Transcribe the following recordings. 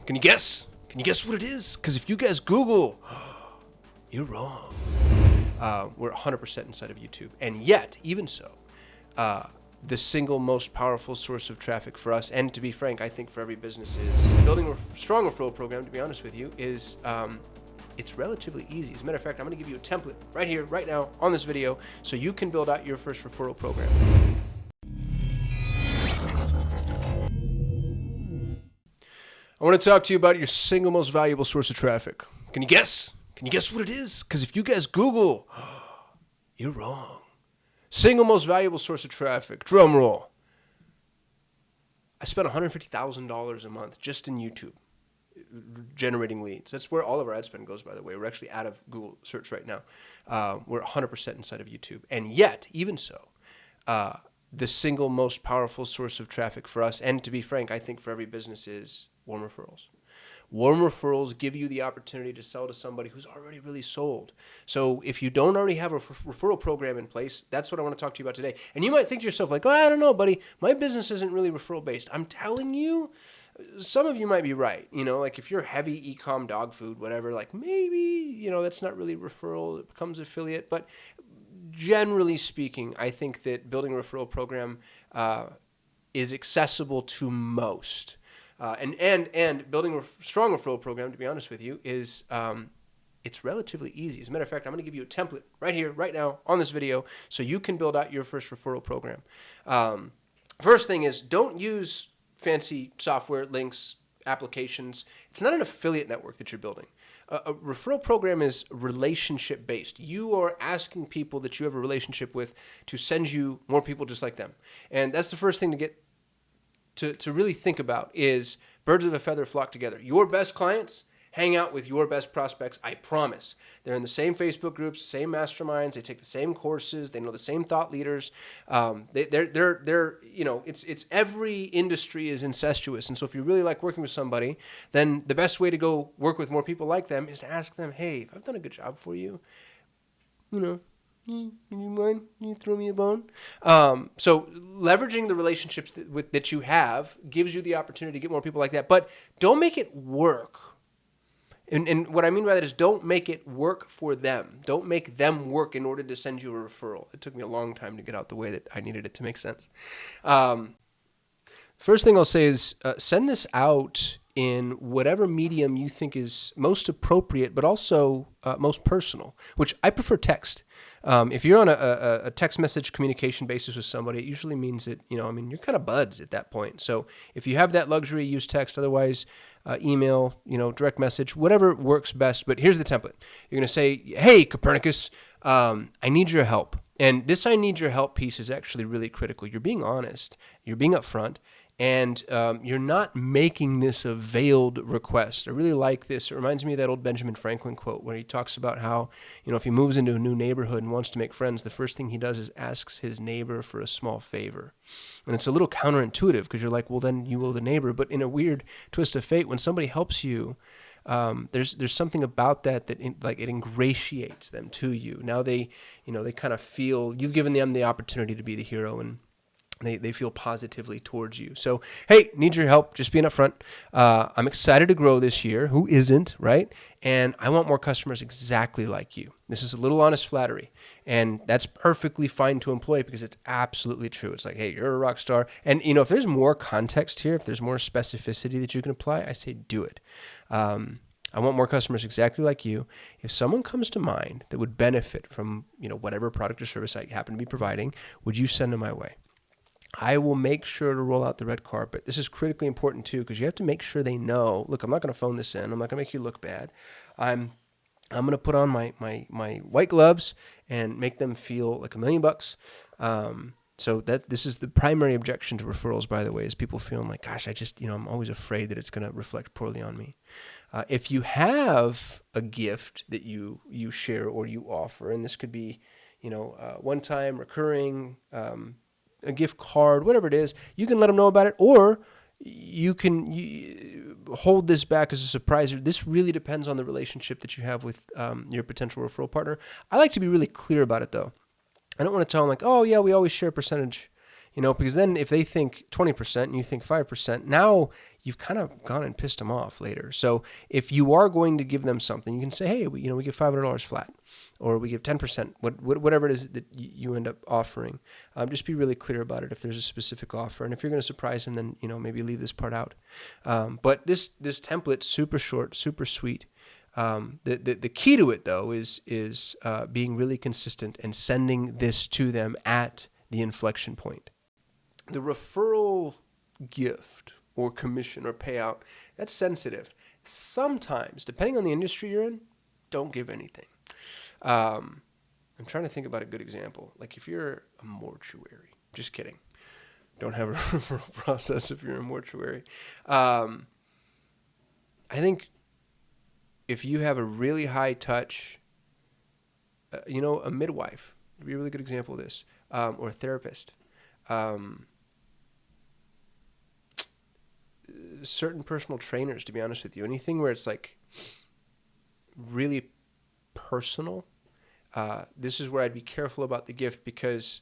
Can you guess? Can you guess what it is? Because if you guys Google, you're wrong. We're 100% inside of YouTube. And yet, even so, the single most powerful source of traffic for us, and to be frank, I think for every business, is building a strong referral program, to be honest with you, is it's relatively easy. As a matter of fact, I'm going to give you a template right here, right now, on this video, so you can build out your first referral program. I want to talk to you about your single most valuable source of traffic. Can you guess? Can you guess what it is? Because if you guys Google, you're wrong. Single most valuable source of traffic. Drum roll. I spent $150,000 a month just in YouTube generating leads. That's where all of our ad spend goes, by the way. We're actually out of Google search right now. We're 100% inside of YouTube. And yet, even so, the single most powerful source of traffic for us, and to be frank, I think for every business, is warm referrals. Warm referrals give you the opportunity to sell to somebody who's already really sold. So if you don't already have a referral program in place, that's what I want to talk to you about today. And you might think to yourself, like, oh, I don't know, buddy, my business isn't really referral based. I'm telling you, some of you might be right. You know, like if you're heavy e-com, dog food, whatever, like maybe, you know, that's not really referral. It becomes affiliate. But generally speaking, I think that building a referral program is accessible to most. And building a strong referral program, to be honest with you, is it's relatively easy. As a matter of fact, I'm going to give you a template right here, right now, on this video, so you can build out your first referral program. First thing is, don't use fancy software, links, applications. It's not an affiliate network that you're building. A referral program is relationship-based. You are asking people that you have a relationship with to send you more people just like them. And that's the first thing to get to really think about is birds of a feather flock together. Your best clients hang out with your best prospects, I promise. They're in the same Facebook groups, same masterminds, they take the same courses, they know the same thought leaders. They're you know, it's every industry is incestuous. And so if you really like working with somebody, then the best way to go work with more people like them is to ask them, hey, if I've done a good job for you, you know, you mind? You throw me a bone? So leveraging the relationships that you have gives you the opportunity to get more people like that. But don't make it work. And what I mean by that is don't make it work for them. Don't make them work in order to send you a referral. It took me a long time to get out the way that I needed it to make sense. First thing I'll say is send this out in whatever medium you think is most appropriate, but also most personal, which I prefer text. If you're on a text message communication basis with somebody, it usually means that, you know, I mean, you're kind of buds at that point. So if you have that luxury, use text. Otherwise, email, you know, direct message, whatever works best. But here's the template. You're going to say, hey, Copernicus, I need your help. And this I need your help piece is actually really critical. You're being honest. You're being upfront. And you're not making this a veiled request. I really like this. It reminds me of that old Benjamin Franklin quote where he talks about how, you know, if he moves into a new neighborhood and wants to make friends, the first thing he does is asks his neighbor for a small favor. And it's a little counterintuitive because you're like, well, then you owe the neighbor. But in a weird twist of fate, when somebody helps you, there's something about that it ingratiates them to you. Now they kind of feel you've given them the opportunity to be the hero, and they feel positively towards you. So, hey, need your help. Just being upfront. I'm excited to grow this year. Who isn't, right? And I want more customers exactly like you. This is a little honest flattery. And that's perfectly fine to employ because it's absolutely true. It's like, hey, you're a rock star. And, you know, if there's more context here, if there's more specificity that you can apply, I say do it. I want more customers exactly like you. If someone comes to mind that would benefit from, you know, whatever product or service I happen to be providing, would you send them my way? I will make sure to roll out the red carpet. This is critically important too, because you have to make sure they know, look, I'm not going to phone this in. I'm not going to make you look bad. I'm going to put on my white gloves and make them feel like $1 million. So this is the primary objection to referrals, by the way, is people feeling like, gosh, I'm always afraid that it's going to reflect poorly on me. If you have a gift that you share or you offer, and this could be, you know, one time recurring, a gift card, whatever it is, you can let them know about it, or you can hold this back as a surprise. This really depends on the relationship that you have with your potential referral partner. I like to be really clear about it, though. I don't want to tell them like, oh, yeah, we always share a percentage, because then if they think 20% and you think 5%, now you've kind of gone and pissed them off later. So if you are going to give them something, you can say, hey, we give $500 flat, or we give 10%, whatever it is that you end up offering. Just be really clear about it if there's a specific offer. And if you're going to surprise them, then, maybe leave this part out. But this template, super short, super sweet. The key to it, though, is being really consistent and sending this to them at the inflection point. The referral gift or commission or payout, that's sensitive. Sometimes, depending on the industry you're in, don't give anything. I'm trying to think about a good example. Like if you're a mortuary, just kidding. Don't have a referral process if you're a mortuary. I think if you have a really high touch, a midwife would be a really good example of this, or a therapist. Certain personal trainers, to be honest with you, anything where it's like really personal, this is where I'd be careful about the gift, because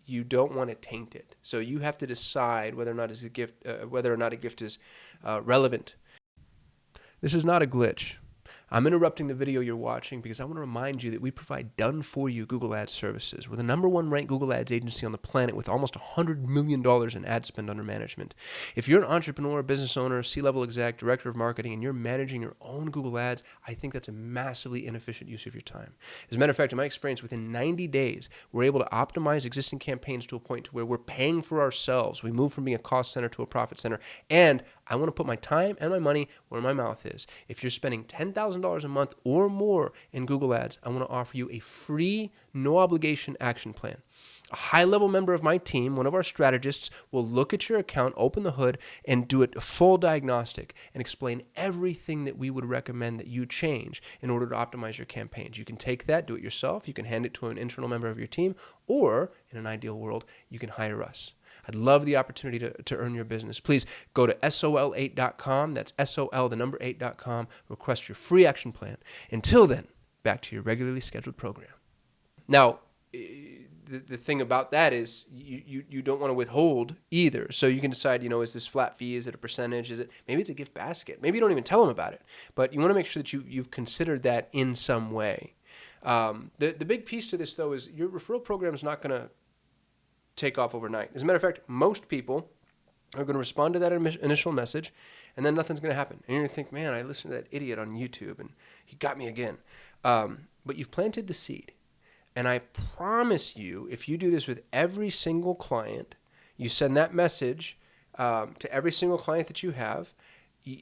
you don't want to taint it. So you have to decide whether or not a gift is relevant. This is not a glitch. I'm interrupting the video you're watching because I want to remind you that we provide done-for-you Google Ads services. We're the #1 ranked Google Ads agency on the planet with almost $100 million in ad spend under management. If you're an entrepreneur, business owner, C-level exec, director of marketing, and you're managing your own Google Ads, I think that's a massively inefficient use of your time. As a matter of fact, in my experience, within 90 days, we're able to optimize existing campaigns to a point to where we're paying for ourselves. We move from being a cost center to a profit center, and I want to put my time and my money where my mouth is. If you're spending $10,000 a month or more in Google Ads, I want to offer you a free, no obligation action plan. A high-level member of my team, one of our strategists, will look at your account, open the hood, and do a full diagnostic and explain everything that we would recommend that you change in order to optimize your campaigns. You can take that, do it yourself. You can hand it to an internal member of your team, or in an ideal world, you can hire us. I'd love the opportunity to earn your business. Please go to sol8.com. That's sol8.com. Request your free action plan. Until then, back to your regularly scheduled program. Now, the thing about that is you don't want to withhold either. So you can decide, is this flat fee? Is it a percentage? Maybe it's a gift basket. Maybe you don't even tell them about it. But you want to make sure that you've considered that in some way. The big piece to this, though, is your referral program is not going to take off overnight. As a matter of fact, most people are going to respond to that initial message, and then nothing's going to happen. And you're going to think, man, I listened to that idiot on YouTube, and he got me again. But you've planted the seed. And I promise you, if you do this with every single client, you send that message to every single client that you have,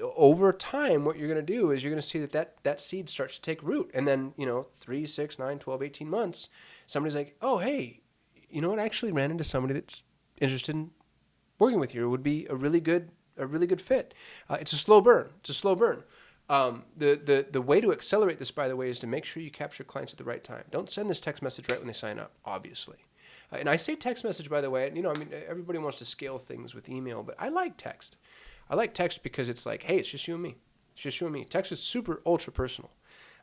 over time, what you're going to do is you're going to see that seed starts to take root. And then, 3, 6, 9, 12, 18 months, somebody's like, oh, hey, I actually ran into somebody that's interested in working with you. It would be a really good fit. It's a slow burn. The way to accelerate this, by the way, is to make sure you capture clients at the right time. Don't send this text message right when they sign up, obviously. And I say text message, by the way, everybody wants to scale things with email, but I like text. I like text because it's like, hey, it's just you and me. It's just you and me. Text is super ultra personal.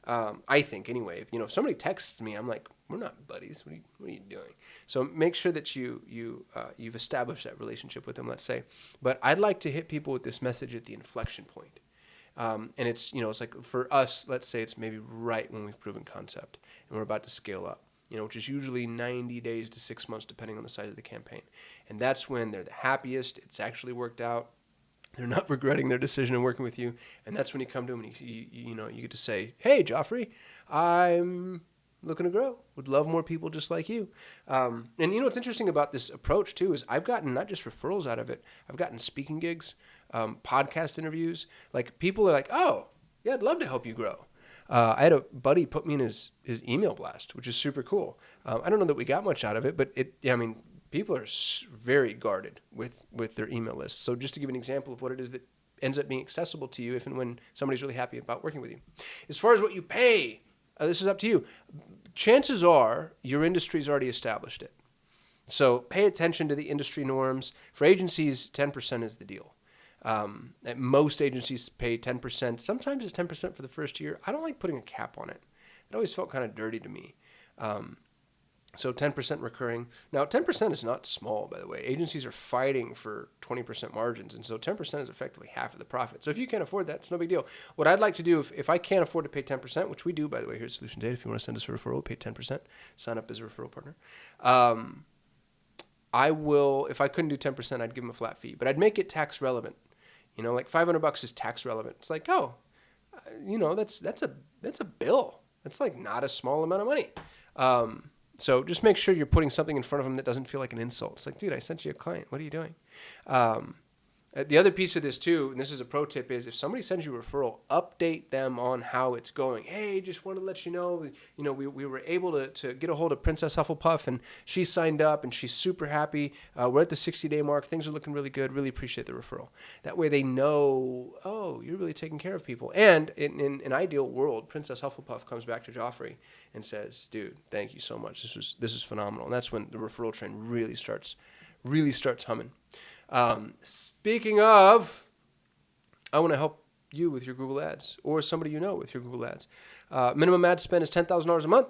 I think anyway. If somebody texts me, I'm like, we're not buddies. What are you doing? So make sure that you've established that relationship with them, let's say. But I'd like to hit people with this message at the inflection point. And it's like for us, let's say it's maybe right when we've proven concept and we're about to scale up, which is usually 90 days to 6 months, depending on the size of the campaign. And that's when they're the happiest. It's actually worked out. They're not regretting their decision in working with you. And that's when you come to them and you get to say, hey, Joffrey, I'm looking to grow. Would love more people just like you. And what's interesting about this approach too is I've gotten not just referrals out of it. I've gotten speaking gigs, podcast interviews. Like people are like, oh, yeah, I'd love to help you grow. I had a buddy put me in his email blast, which is super cool. I don't know that we got much out of it, but people are very guarded with their email list. So just to give an example of what it is that ends up being accessible to you if and when somebody's really happy about working with you. As far as what you pay, this is up to you. Chances are your industry's already established it. So pay attention to the industry norms. For agencies, 10% is the deal. Most agencies pay 10%. Sometimes it's 10% for the first year. I don't like putting a cap on it. It always felt kind of dirty to me. So 10% recurring. Now, 10% is not small, by the way. Agencies are fighting for 20% margins. And so 10% is effectively half of the profit. So if you can't afford that, it's no big deal. What I'd like to do, if I can't afford to pay 10%, which we do, by the way, here at Solution Data, if you want to send us a referral, pay 10%, sign up as a referral partner. I will, if I couldn't do 10%, I'd give them a flat fee, but I'd make it tax relevant. You know, like $500 is tax relevant. It's like, oh, you know, that's a bill. That's like not a small amount of money. So just make sure you're putting something in front of them that doesn't feel like an insult. It's like, dude, I sent you a client. What are you doing? The other piece of this too, and this is a pro tip, is if somebody sends you a referral, update them on how it's going. Hey, just wanted to let you know, we were able to get a hold of Princess Hufflepuff, and she signed up, and she's super happy. We're at the 60-day mark. Things are looking really good. Really appreciate the referral. That way they know, oh, you're really taking care of people. And in an ideal world, Princess Hufflepuff comes back to Joffrey and says, dude, thank you so much. This is phenomenal. And that's when the referral train really starts humming. Speaking of, I want to help you with your Google Ads, or somebody you know with your Google Ads. Minimum ad spend is $10,000 a month.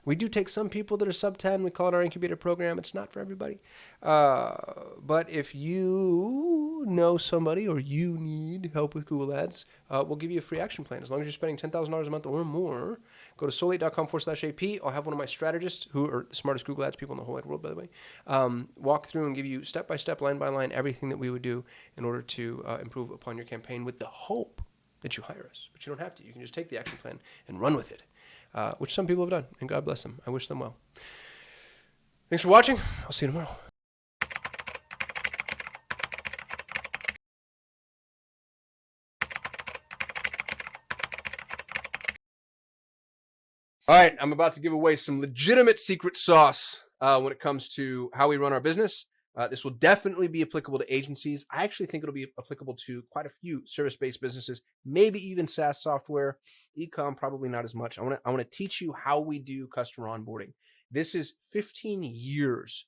We do take some people that are sub 10. We call it our incubator program. It's not for everybody. But if you know somebody or you need help with Google Ads, we'll give you a free action plan. As long as you're spending $10,000 a month or more, go to solate.com/AP. I'll have one of my strategists, who are the smartest Google Ads people in the whole wide world, by the way, walk through and give you step-by-step, line-by-line, everything that we would do in order to improve upon your campaign, with the hope that you hire us. But you don't have to. You can just take the action plan and run with it, which some people have done, and God bless them. I wish them well. Thanks for watching. I'll see you tomorrow. All right, I'm about to give away some legitimate secret sauce when it comes to how we run our business. This will definitely be applicable to agencies. I actually think it'll be applicable to quite a few service-based businesses, maybe even SaaS software. E-com, probably not as much. I want to teach you how we do customer onboarding. This is 15 years